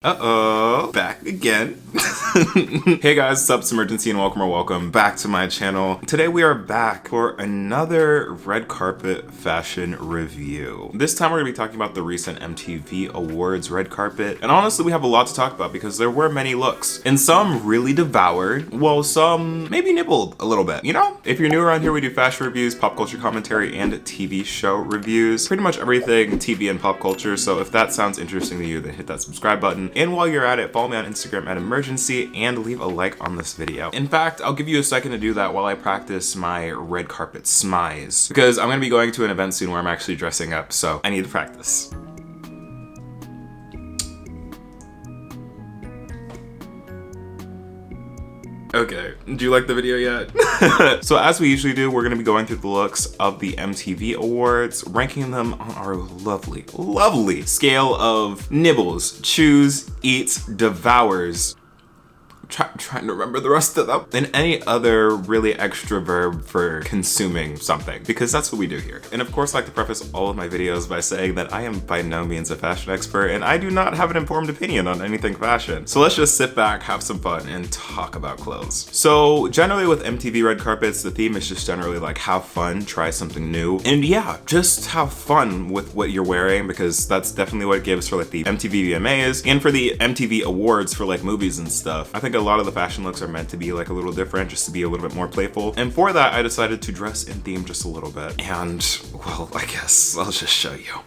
Uh-oh, back again. Hey guys, what's up? It's imuRgency and welcome back to my channel. Today we are back for another red carpet fashion review. This time we're gonna be talking about the recent MTV Awards red carpet. And honestly, we have a lot to talk about because there were many looks. And some really devoured, while some maybe nibbled a little bit, you know? If you're new around here, we do fashion reviews, pop culture commentary, and TV show reviews. Pretty much everything TV and pop culture, so if that sounds interesting to you, then hit that subscribe button. And while you're at it, follow me on Instagram at imuRgency and leave a like on this video. In fact, I'll give you a second to do that while I practice my red carpet smize, because I'm gonna be going to an event soon where I'm actually dressing up, so I need to practice. Okay, do you like the video yet? So as we usually do, we're gonna be going through the looks of the MTV Awards, ranking them on our lovely scale of nibbles, chews, eats, devours. Trying to remember the rest of them. And any other really extra verb for consuming something, because that's what we do here. And of course, I like to preface all of my videos by saying that I am by no means a fashion expert and I do not have an informed opinion on anything fashion. So let's just sit back, have some fun, and talk about clothes. So generally with MTV red carpets, the theme is just generally like have fun, try something new. And yeah, just have fun with what you're wearing, because that's definitely what it gives for like the MTV VMAs and for the MTV Awards for like movies and stuff. I think a lot of the fashion looks are meant to be like a little different, just to be a little bit more playful. And for that, I decided to dress in theme just a little bit. And well, I guess I'll just show you.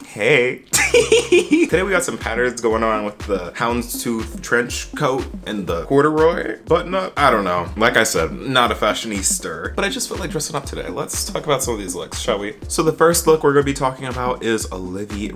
Hey. Today we got some patterns going on with the houndstooth trench coat and the corduroy button up. I don't know. Like I said, not a fashionista, but I just felt like dressing up today. Let's talk about some of these looks, shall we? So the first look we're gonna be talking about is Olivia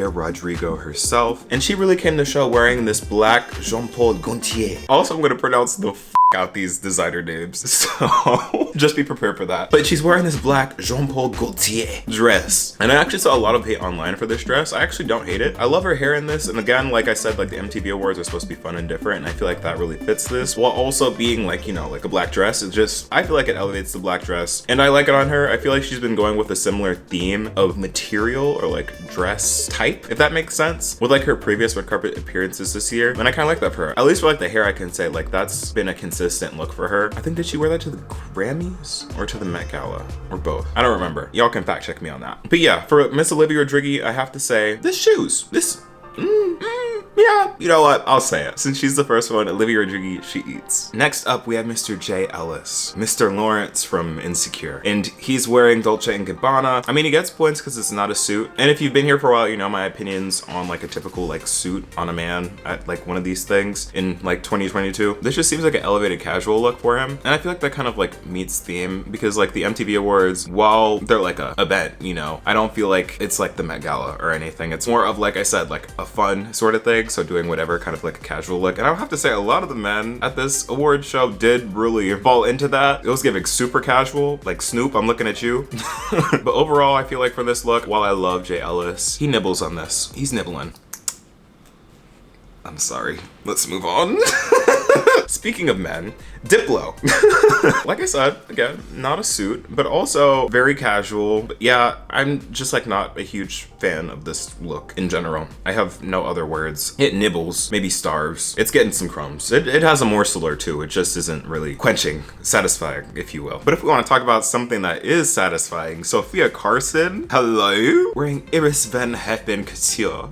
Rodrigo herself. And she really came to show wearing this black Jean-Paul Gaultier. Also, I'm gonna pronounce the out these designer names, so just be prepared for that. But she's wearing this black Jean-Paul Gaultier dress, and I actually saw a lot of hate online for this dress. I actually don't hate it. I love her hair in this, and again, like I said, like the MTV Awards are supposed to be fun and different, and I feel like that really fits this, while also being like, you know, like a black dress. It just, I feel like it elevates the black dress, and I like it on her. I feel like she's been going with a similar theme of material or like dress type, if that makes sense, with like her previous red carpet appearances this year, and I kind of like that for her. At least for like the hair, I can say like that's been a consistent look for her. I think, did she wear that to the Grammys or to the Met Gala or both? I don't remember. Y'all can fact check me on that. But yeah, for Miss Olivia Rodrigo, I have to say this shoes, yeah, you know what? I'll say it. Since she's the first one, Olivia Rodrigo, she eats. Next up, we have Mr. J. Ellis, Mr. Lawrence from Insecure. And he's wearing Dolce & Gabbana. I mean, he gets points because it's not a suit. And if you've been here for a while, you know my opinions on like a typical like suit on a man at like one of these things in like 2022. This just seems like an elevated casual look for him. And I feel like that kind of like meets theme, because like the MTV Awards, while they're like a event, you know, I don't feel like it's like the Met Gala or anything. It's more of, like I said, like a fun sort of thing. So doing whatever, kind of like a casual look. And I would have to say a lot of the men at this award show did really fall into that. It was giving super casual, like Snoop, I'm looking at you. But overall, I feel like for this look, while I love J. Ellis, he nibbles on this. He's nibbling. I'm sorry. Let's move on. Speaking of men, Diplo. Like I said, again, not a suit, but also very casual. But yeah, I'm just like not a huge fan of this look in general. I have no other words. It nibbles, maybe starves. It's getting some crumbs. It has a morsel or two. It just isn't really quenching, satisfying, if you will. But if we want to talk about something that is satisfying, Sophia Carson, hello, wearing Iris Van Herpen couture.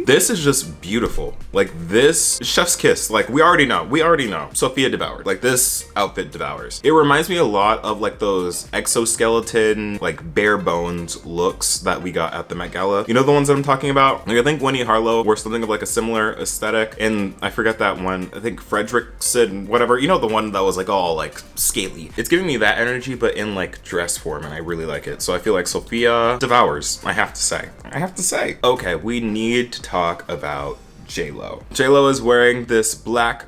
This is just beautiful. Like this, chef's kiss. Like we already know. Sophia devoured. Like this outfit devours. It reminds me a lot of like those exoskeleton, like bare bones looks that we got at the Met Gala. You know the ones that I'm talking about? Like I think Winnie Harlow wore something of like a similar aesthetic, and I forget that one. I think Fredrickson, whatever. You know the one that was like all like scaly. It's giving me that energy, but in like dress form, and I really like it. So I feel like Sophia devours. I have to say. Okay, we need to talk about J-Lo. J-Lo is wearing this black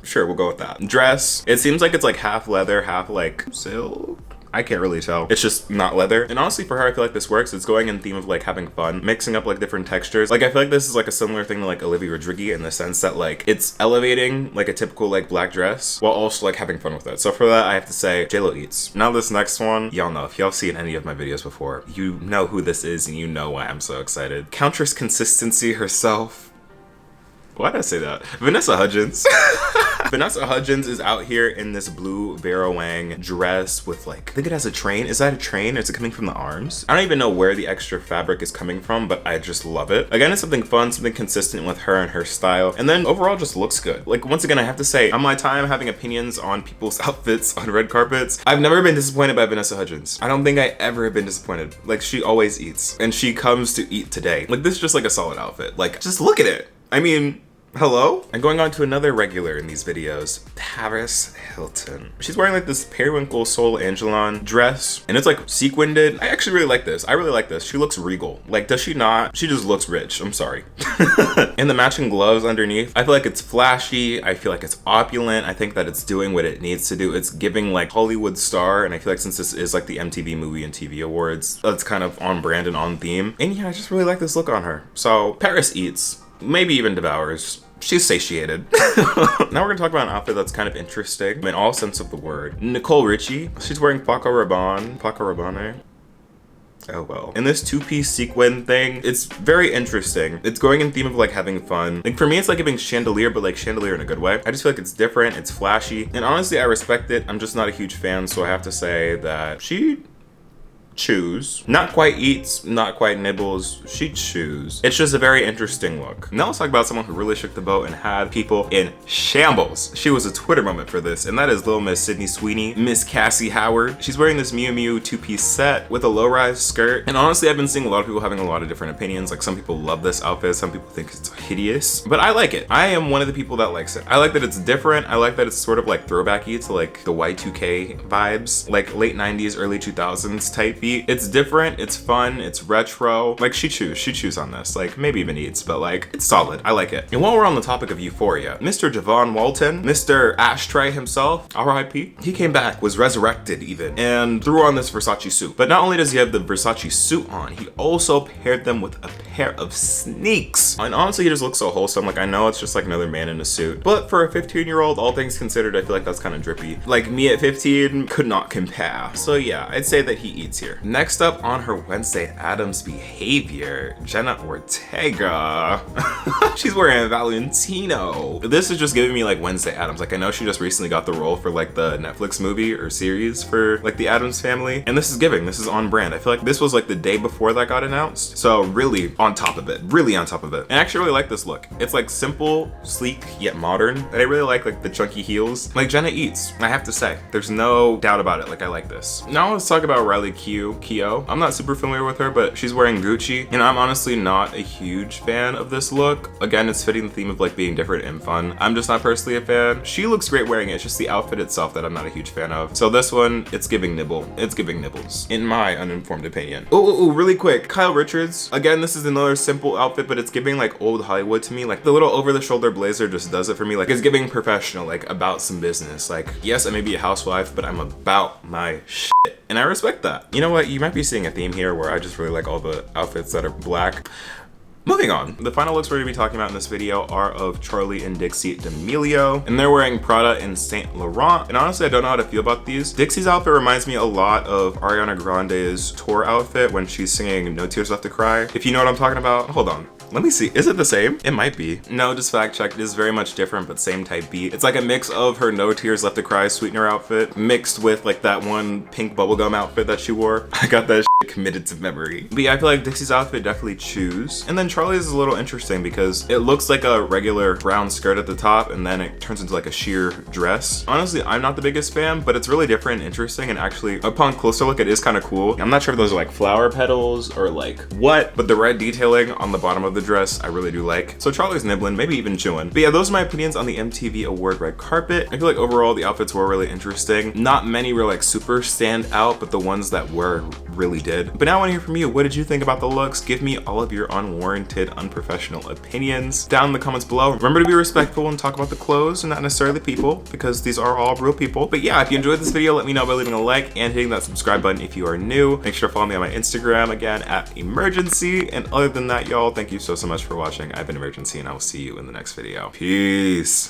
sure, we'll go with that dress. It seems like it's like half leather, half like silk. I can't really tell. It's just not leather. And honestly, for her, I feel like this works. It's going in theme of like having fun, mixing up like different textures. Like I feel like this is like a similar thing to like Olivia Rodrigo in the sense that like it's elevating like a typical like black dress while also like having fun with it. So for that, I have to say JLo eats. Now this next one, y'all know, if y'all seen any of my videos before, you know who this is and you know why I'm so excited. Countress Consistency herself. Why did I say that? Vanessa Hudgens. Vanessa Hudgens is out here in this blue Vera Wang dress with like, I think it has a train. Is that a train or is it coming from the arms? I don't even know where the extra fabric is coming from, but I just love it. Again, it's something fun, something consistent with her and her style. And then overall just looks good. Like once again, I have to say, on my time having opinions on people's outfits on red carpets, I've never been disappointed by Vanessa Hudgens. I don't think I ever have been disappointed. Like she always eats and she comes to eat today. Like this is just like a solid outfit. Like just look at it. I mean, hello? And going on to another regular in these videos, Paris Hilton. She's wearing like this periwinkle Sol Angelon dress and it's like sequined. I actually really like this. I really like this. She looks regal. Like, does she not? She just looks rich. I'm sorry. And the matching gloves underneath, I feel like it's flashy. I feel like it's opulent. I think that it's doing what it needs to do. It's giving like Hollywood star. And I feel like since this is like the MTV Movie and TV Awards, that's kind of on brand and on theme. And yeah, I just really like this look on her. So Paris eats. Maybe even devours. She's satiated. Now we're gonna talk about an outfit that's kind of interesting in all sense of the word. Nicole Richie. She's wearing Paco Rabanne. Oh well. And this two-piece sequin thing, it's very interesting. It's going in theme of like having fun. Like for me, it's like giving chandelier, but like chandelier in a good way. I just feel like it's different, it's flashy. And honestly, I respect it. I'm just not a huge fan, so I have to say that she chews. Not quite eats, not quite nibbles, she chews. It's just a very interesting look. Now let's talk about someone who really shook the boat and had people in shambles. She was a Twitter moment for this, and that is Little Miss Sydney Sweeney, Miss Cassie Howard. She's wearing this Miu Miu two-piece set with a low-rise skirt. And honestly, I've been seeing a lot of people having a lot of different opinions. Like some people love this outfit, some people think it's hideous, but I like it. I am one of the people that likes it. I like that it's different. I like that it's sort of like throwbacky to like the Y2K vibes, like late 90s, early 2000s type beat. It's different, it's fun, it's retro. Like she chews on this, like maybe even eats, but like it's solid. I like it. And while we're on the topic of Euphoria, Mr. Javon Walton, Mr. Ashtray himself, R.I.P., he came back, was resurrected even, and threw on this Versace suit. But not only does he have the Versace suit on, he also paired them with a pair of sneaks. And honestly, he just looks so wholesome. Like I know it's just like another man in a suit, but for a 15-year-old, all things considered, I feel like that's kind of drippy. Like me at 15 could not compare. So yeah, I'd say that he eats here. Next up on her Wednesday Addams behavior, Jenna Ortega. She's wearing a Valentino. This is just giving me like Wednesday Addams. Like I know she just recently got the role for like the Netflix movie or series for like the Addams family. And this is on brand. I feel like this was like the day before that got announced. So really on top of it, really on top of it. And I actually really like this look. It's like simple, sleek, yet modern. And I really like the chunky heels. Like Jenna eats, I have to say. There's no doubt about it. Like I like this. Now let's talk about Riley Keough. I'm not super familiar with her, but she's wearing Gucci. And I'm honestly not a huge fan of this look. Again, it's fitting the theme of like being different and fun. I'm just not personally a fan. She looks great wearing it. It's just the outfit itself that I'm not a huge fan of. So this one, it's giving nibble. It's giving nibbles, in my uninformed opinion. Oh, really quick. Kyle Richards. Again, this is another simple outfit, but it's giving like old Hollywood to me. Like the little over-the-shoulder blazer just does it for me. Like it's giving professional, like about some business. Like yes, I may be a housewife, but I'm about my shit. And I respect that. You know what? You might be seeing a theme here where I just really like all the outfits that are black. Moving on. The final looks we're going to be talking about in this video are of Charli and Dixie D'Amelio, and they're wearing Prada and Saint Laurent. And honestly, I don't know how to feel about these. Dixie's outfit reminds me a lot of Ariana Grande's tour outfit when she's singing No Tears Left to Cry. If you know what I'm talking about, hold on. Let me see. Is it the same? It might be. No, just fact checked. It is very much different, but same type beat. It's like a mix of her No Tears Left to Cry sweetener outfit mixed with like that one pink bubblegum outfit that she wore. I got that committed to memory. But yeah, I feel like Dixie's outfit definitely chews. And then Charli's is a little interesting because it looks like a regular brown skirt at the top and then it turns into like a sheer dress. Honestly, I'm not the biggest fan, but it's really different and interesting, and actually upon closer look, it is kind of cool. I'm not sure if those are like flower petals or like what, but the red detailing on the bottom of the dress I really do like. So Charli's nibbling, maybe even chewing. But yeah, those are my opinions on the MTV Award red carpet. I feel like overall the outfits were really interesting. Not many were like super stand out, but the ones that were really did. did. But now I want to hear from you. What did you think about the looks? Give me all of your unwarranted, unprofessional opinions down in the comments below. Remember to be respectful and talk about the clothes and not necessarily the people, because these are all real people. But yeah, if you enjoyed this video, let me know by leaving a like and hitting that subscribe button if you are new. Make sure to follow me on my Instagram again at imuRgency. And other than that, y'all, thank you so much for watching. I've been imuRgency, and I will see you in the next video. Peace.